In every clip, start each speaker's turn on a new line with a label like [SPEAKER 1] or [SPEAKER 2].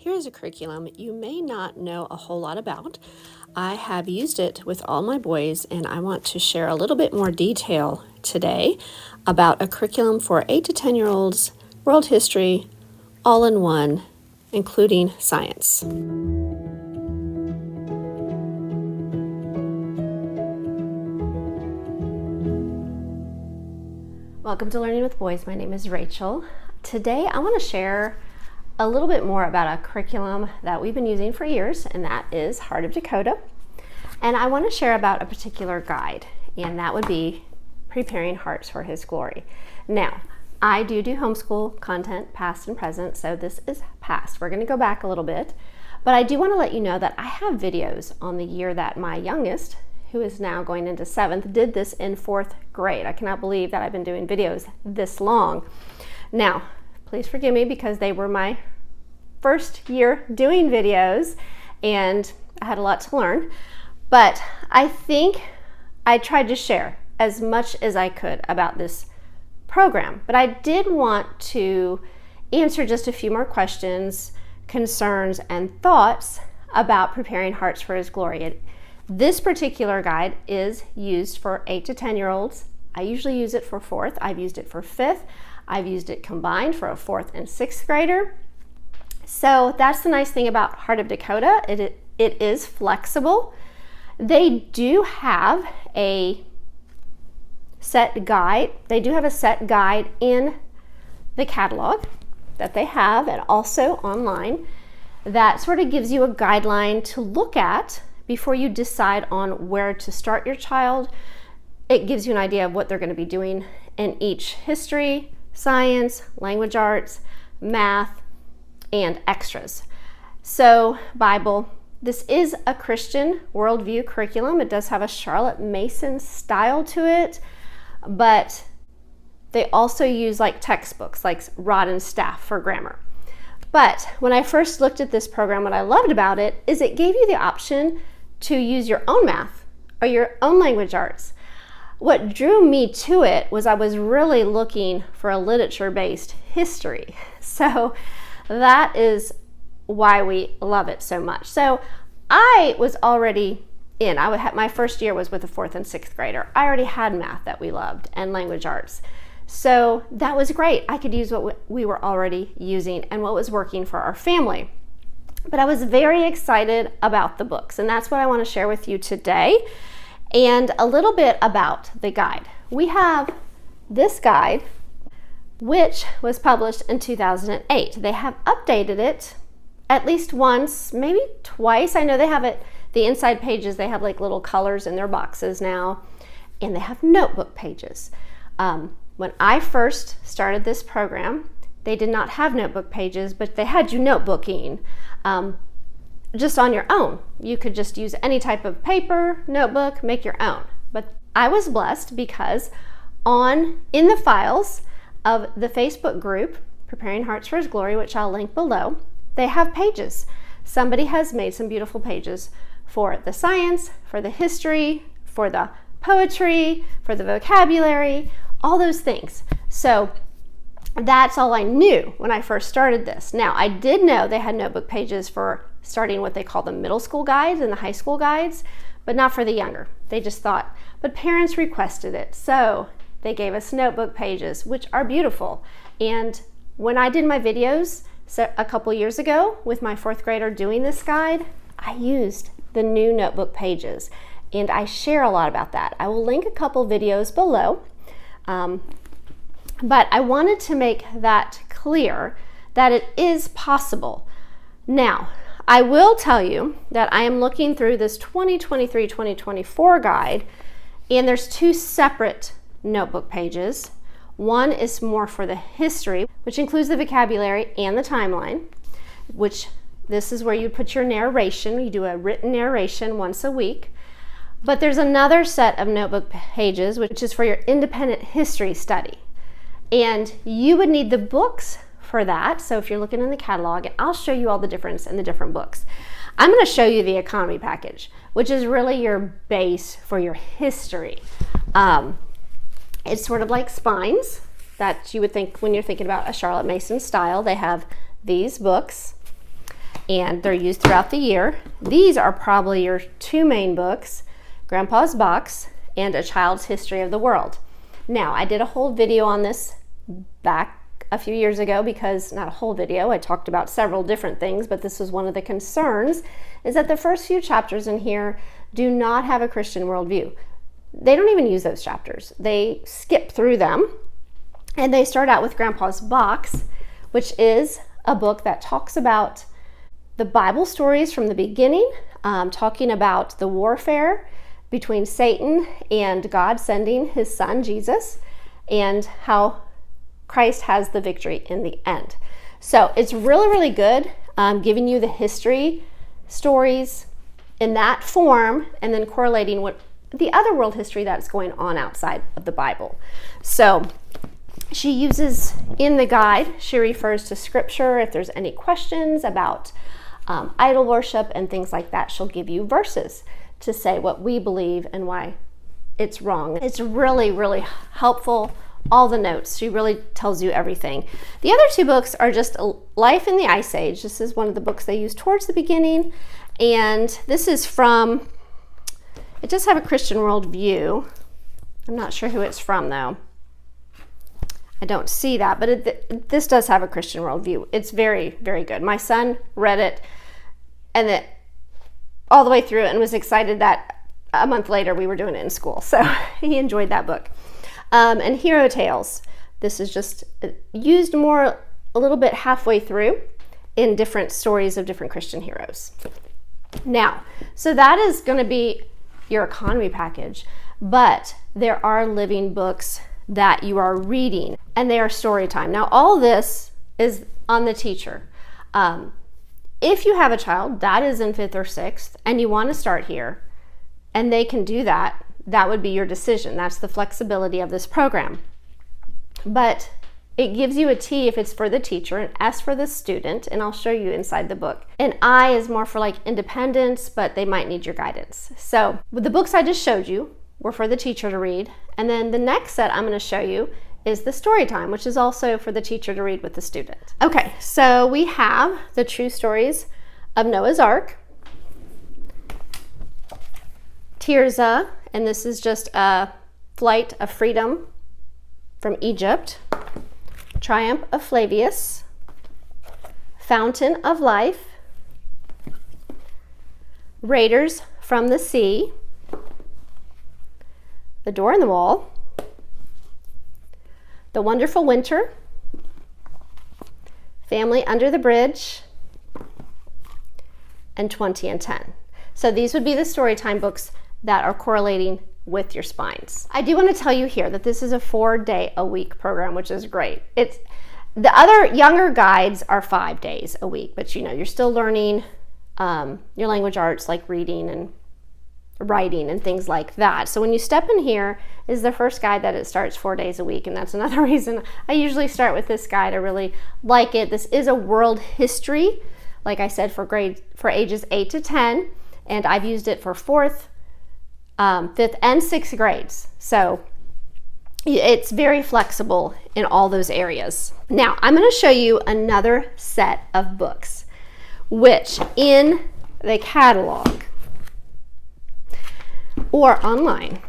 [SPEAKER 1] Here's a curriculum you may not know a whole lot about. I have used it with all my boys, and I want to share a little bit more detail today about a curriculum for 8 to 10-year-olds, world history, all in one, including science. Welcome to Learning with Boys. My name is Rachel. Today I want to share a little bit more about a curriculum that we've been using for years, and that is Heart of Dakota. And I want to share about a particular guide, and that would be Preparing Hearts for His Glory. Now, I do homeschool content, past and present, so this is past. We're going to go back a little bit, but I do want to let you know that I have videos on the year that my youngest, who is now going into 7th, did this in 4th grade. I cannot believe that I've been doing videos this long. Now, please forgive me because they were my first year doing videos and I had a lot to learn, but I think I tried to share as much as I could about this program. But I did want to answer just a few more questions, concerns, and thoughts about preparing hearts for His glory. This particular guide is used for 8 to 10-year-olds. I usually use it for 4th. I've used it for 5th. I've used it combined for a 4th and 6th grader. So that's the nice thing about Heart of Dakota. It is flexible. They do have a set guide. They do have a set guide in the catalog that they have, and also online, that sort of gives you a guideline to look at before you decide on where to start your child. It gives you an idea of what they're going to be doing in each history, science, language arts, math, and extras. So, Bible. This is a Christian worldview curriculum. It does have a Charlotte Mason style to it, but they also use like textbooks, like Rod and Staff for grammar. But when I first looked at this program, what I loved about it is it gave you the option to use your own math or your own language arts. What drew me to it was I was really looking for a literature-based history. So that is why we love it so much. So I was already in. My first year was with a 4th and 6th grader. I already had math that we loved and language arts. So that was great. I could use what we were already using and what was working for our family. But I was very excited about the books, and that's what I want to share with you today. And a little bit about the guide. We have this guide, which was published in 2008. They have updated it at least once, maybe twice. I know they have it, the inside pages, they have like little colors in their boxes now, and they have notebook pages. When I first started this program, they did not have notebook pages, but they had you notebooking just on your own. You could just use any type of paper, notebook, make your own. But I was blessed because in the files of the Facebook group, Preparing Hearts for His Glory, which I'll link below, they have pages. Somebody has made some beautiful pages for the science, for the history, for the poetry, for the vocabulary, all those things. So that's all I knew when I first started this. Now, I did know they had notebook pages for starting what they call the middle school guides and the high school guides, but not for the younger. They just thought, but parents requested it. So they gave us notebook pages, which are beautiful. And when I did my videos a couple years ago with my 4th grader doing this guide, I used the new notebook pages, and I share a lot about that. I will link a couple videos below, but I wanted to make that clear that it is possible. Now, I will tell you that I am looking through this 2023-2024 guide, and there's 2 separate notebook pages. One is more for the history, which includes the vocabulary and the timeline, which this is where you put your narration. You do a written narration once a week. But there's another set of notebook pages, which is for your independent history study. And you would need the books for that. So if you're looking in the catalog, and I'll show you all the difference in the different books. I'm going to show you the economy package, which is really your base for your history. It's sort of like spines that you would think when you're thinking about a Charlotte Mason style. They have these books, and they're used throughout the year. These are probably your two main books, Grandpa's Box and A Child's History of the World. Now, I did a whole video on this back a few years ago because, not a whole video, I talked about several different things, but this was one of the concerns, is that the first few chapters in here do not have a Christian worldview. They don't even use those chapters. They skip through them, and they start out with Grandpa's Box, which is a book that talks about the Bible stories from the beginning, talking about the warfare between Satan and God sending his son, Jesus, and how Christ has the victory in the end. So it's really, really good, giving you the history stories in that form and then correlating with the other world history that's going on outside of the Bible. So she uses, in the guide, she refers to scripture. If there's any questions about idol worship and things like that, she'll give you verses to say what we believe and why it's wrong. It's really, really helpful. All the notes, she really tells you everything. The other two books are just Life in the Ice Age. This is one of the books they use towards the beginning, and this is from, it does have a Christian worldview. I'm not sure who it's from though. I don't see that, but this does have a Christian worldview. It's very, very good. My son read it and all the way through and was excited that a month later we were doing it in school. So he enjoyed that book. And Hero Tales. This is just used more a little bit halfway through in different stories of different Christian heroes. Now, so that is going to be your economy package, but there are living books that you are reading, and they are story time. Now, all this is on the teacher. If you have a child that is in 5th or 6th and you want to start here, and they can do that, that would be your decision. That's the flexibility of this program. But it gives you a T if it's for the teacher, an S for the student, and I'll show you inside the book. An I is more for like independence, but they might need your guidance. So with the books I just showed you were for the teacher to read. And then the next set I'm going to show you is the story time, which is also for the teacher to read with the student. Okay, so we have the true stories of Noah's Ark, Tirzah, and this is just a flight of freedom from Egypt, Triumph of Flavius, Fountain of Life, Raiders from the Sea, The Door in the Wall, The Wonderful Winter, Family Under the Bridge, and 20 and 10. So these would be the storytime books that are correlating with your spines. I do want to tell you here that this is a 4-day-a-week program, which is great. It's the other younger guides are 5 days a week, but you know, you're still learning your language arts like reading and writing and things like that. So when you step in here is the first guide that it starts 4 days a week, and that's another reason I usually start with this guide. I really like it. This is a world history, like I said, for ages 8 to 10, and I've used it for 4th, 5th, and 6th grades. So it's very flexible in all those areas. Now, I'm going to show you another set of books, which in the catalog or online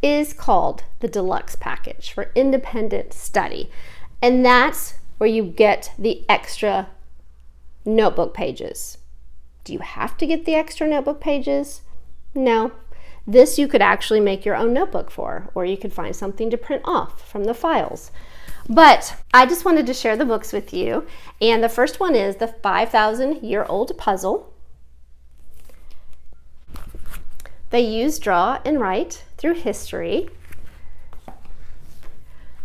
[SPEAKER 1] is called the deluxe package for independent study. And that's where you get the extra notebook pages. Do you have to get the extra notebook pages? No. This you could actually make your own notebook for, or you could find something to print off from the files. But I just wanted to share the books with you. And the first one is The 5,000-Year-Old Puzzle. They use Draw and Write Through History.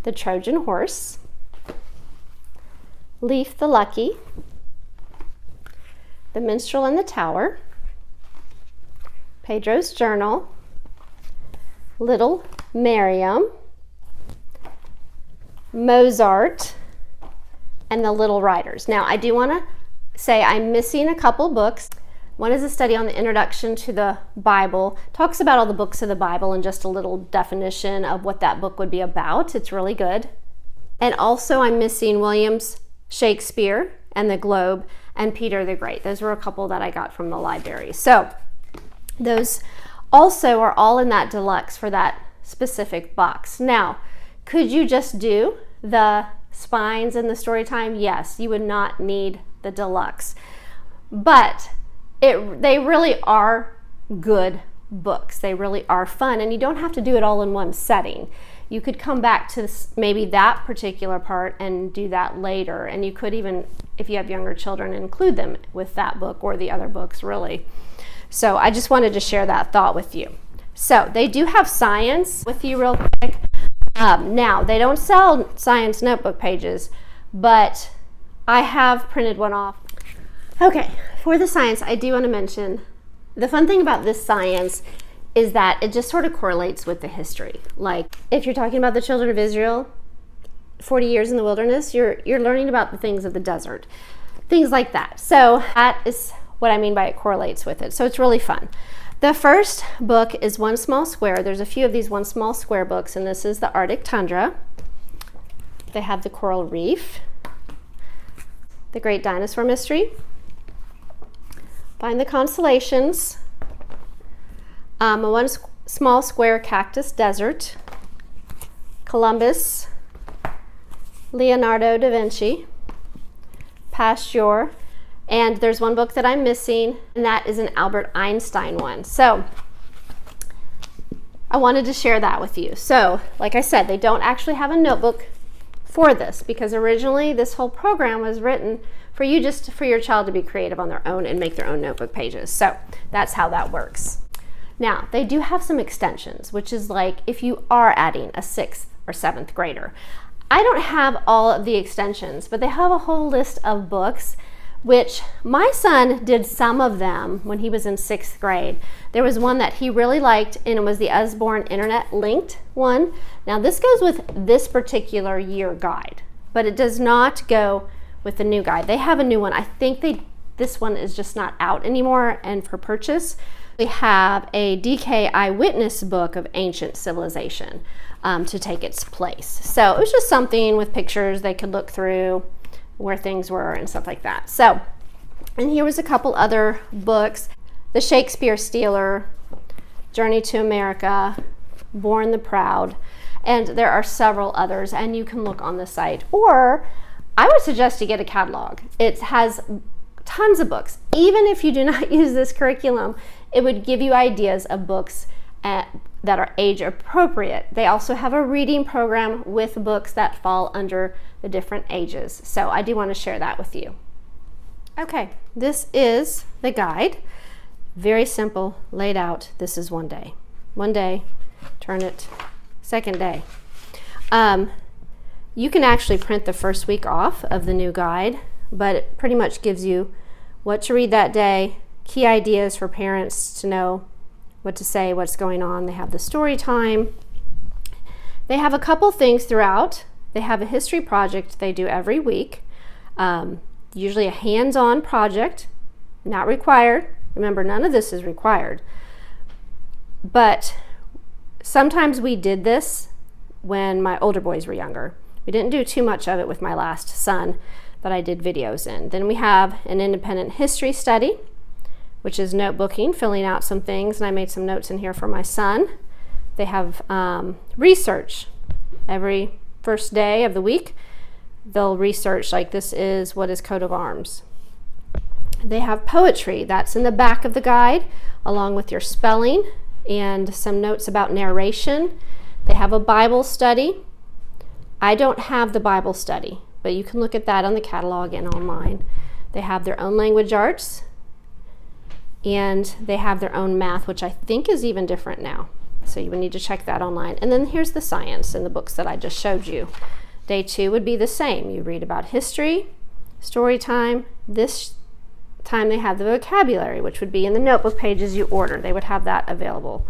[SPEAKER 1] The Trojan Horse. Leif the Lucky. The Minstrel and the Tower, Pedro's Journal, Little Miriam, Mozart, and The Little Riders. Now, I do want to say I'm missing a couple books. One is a study on the introduction to the Bible, talks about all the books of the Bible and just a little definition of what that book would be about. It's really good. And also I'm missing William's Shakespeare and the Globe, and Peter the Great. Those were a couple that I got from the library. So those also are all in that deluxe for that specific box. Now, could you just do the spines and the story time? Yes, you would not need the deluxe, but they really are good books. They really are fun, and you don't have to do it all in one setting. You could come back to maybe that particular part and do that later, and you could even, if you have younger children, include them with that book or the other books, really. So I just wanted to share that thought with you. So they do have science with you real quick. Now, they don't sell science notebook pages, but I have printed one off. Okay, for the science, I do want to mention the fun thing about this science is that it just sort of correlates with the history. Like if you're talking about the children of Israel, 40 years in the wilderness, you're learning about the things of the desert, things like that. So that is what I mean by it correlates with it. So it's really fun. The first book is One Small Square. There's a few of these One Small Square books, and this is the Arctic Tundra. They have the Coral Reef, The Great Dinosaur Mystery, Find the Constellations, One Small Square Cactus Desert, Columbus, Leonardo da Vinci, Pasteur, and there's one book that I'm missing, and that is an Albert Einstein one. So I wanted to share that with you. So like I said, they don't actually have a notebook for this because originally this whole program was written for you, just for your child to be creative on their own and make their own notebook pages. So that's how that works. Now, they do have some extensions, which is like if you are adding a 6th or 7th grader. I don't have all of the extensions, but they have a whole list of books, which my son did some of them when he was in 6th grade. There was one that he really liked, and it was the Usborne Internet Linked one. Now, this goes with this particular year guide, but it does not go with the new guide. They have a new one. I think this one is just not out anymore and for purchase. We have a DK Eyewitness book of ancient civilization to take its place. So it was just something with pictures they could look through where things were and stuff like that. So, and here was a couple other books. The Shakespeare Stealer, Journey to America, Born the Proud, and there are several others, and you can look on the site. Or I would suggest you get a catalog. It has tons of books. Even if you do not use this curriculum, it would give you ideas of books that are age appropriate. They also have a reading program with books that fall under the different ages. So I do want to share that with you. Okay, this is the guide. Very simple, laid out. This is one day. One day, turn it, second day. You can actually print the first week off of the new guide, but it pretty much gives you what to read that day, key ideas for parents to know what to say, what's going on. They have the story time. They have a couple things throughout. They have a history project they do every week, usually a hands-on project, not required. Remember, none of this is required. But sometimes we did this when my older boys were younger. We didn't do too much of it with my last son that I did videos in. Then we have an independent history study, which is notebooking, filling out some things, and I made some notes in here for my son. They have research. Every first day of the week, they'll research, like this is what is coat of arms. They have poetry. That's in the back of the guide, along with your spelling and some notes about narration. They have a Bible study. I don't have the Bible study, but you can look at that on the catalog and online. They have their own language arts, and they have their own math, which I think is even different now. So you would need to check that online. And then here's the science in the books that I just showed you. Day 2 would be the same. You read about history, story time. This time they have the vocabulary, which would be in the notebook pages you order. They would have that available.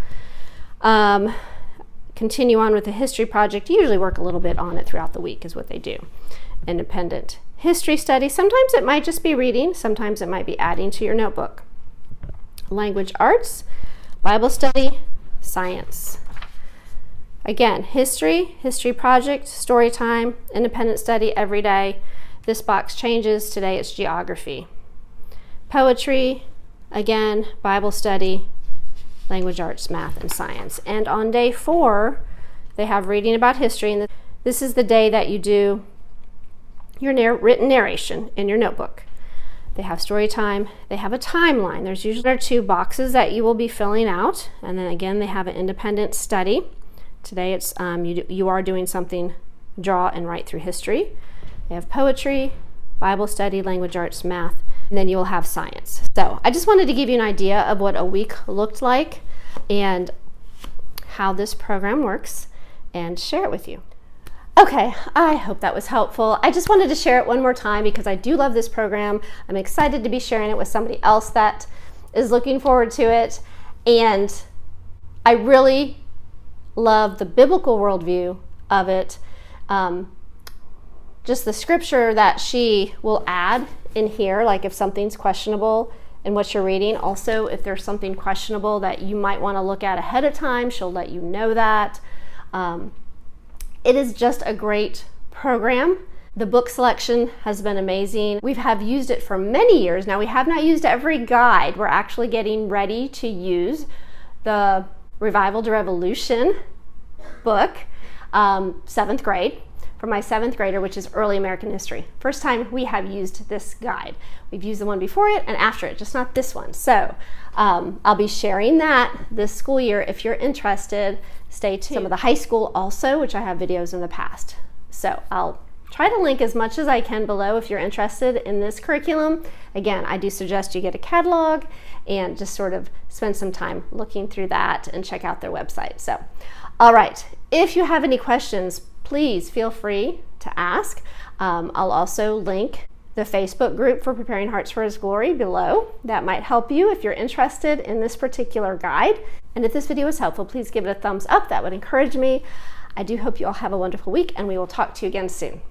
[SPEAKER 1] Continue on with the history project. You usually work a little bit on it throughout the week is what they do. Independent history study. Sometimes it might just be reading. Sometimes it might be adding to your notebook. Language arts, Bible study, science. Again, history project, story time, independent study every day. This box changes. Today it's geography. poetry, again, Bible study, language arts, math, and science. And on day 4, they have reading about history, and this is the day that you do your written narration in your notebook. They have story time, they have a timeline. There's usually 2 boxes that you will be filling out, and then again they have an independent study. Today it's you are doing something, draw and write through history. They have poetry, Bible study, language arts, math, and then you will have science. So I just wanted to give you an idea of what a week looked like and how this program works and share it with you. Okay, I hope that was helpful. I just wanted to share it one more time because I do love this program. I'm excited to be sharing it with somebody else that is looking forward to it. And I really love the biblical worldview of it. Just the scripture that she will add in here, like if something's questionable in what you're reading. Also, if there's something questionable that you might want to look at ahead of time, she'll let you know that. It is just a great program. The book selection has been amazing. We have used it for many years. Now, we have not used every guide. We're actually getting ready to use the Revival to Revolution book, 7th grade, for my 7th grader, which is early American history. First time we have used this guide. We've used the one before it and after it, just not this one. So I'll be sharing that this school year. If you're interested, stay tuned. Some of the high school also, which I have videos in the past. So I'll try to link as much as I can below if you're interested in this curriculum. Again, I do suggest you get a catalog and just sort of spend some time looking through that and check out their website. So, all right, if you have any questions, please feel free to ask. I'll also link the Facebook group for Preparing Hearts for His Glory below. That might help you if you're interested in this particular guide. And if this video was helpful, please give it a thumbs up. That would encourage me. I do hope you all have a wonderful week, and we will talk to you again soon.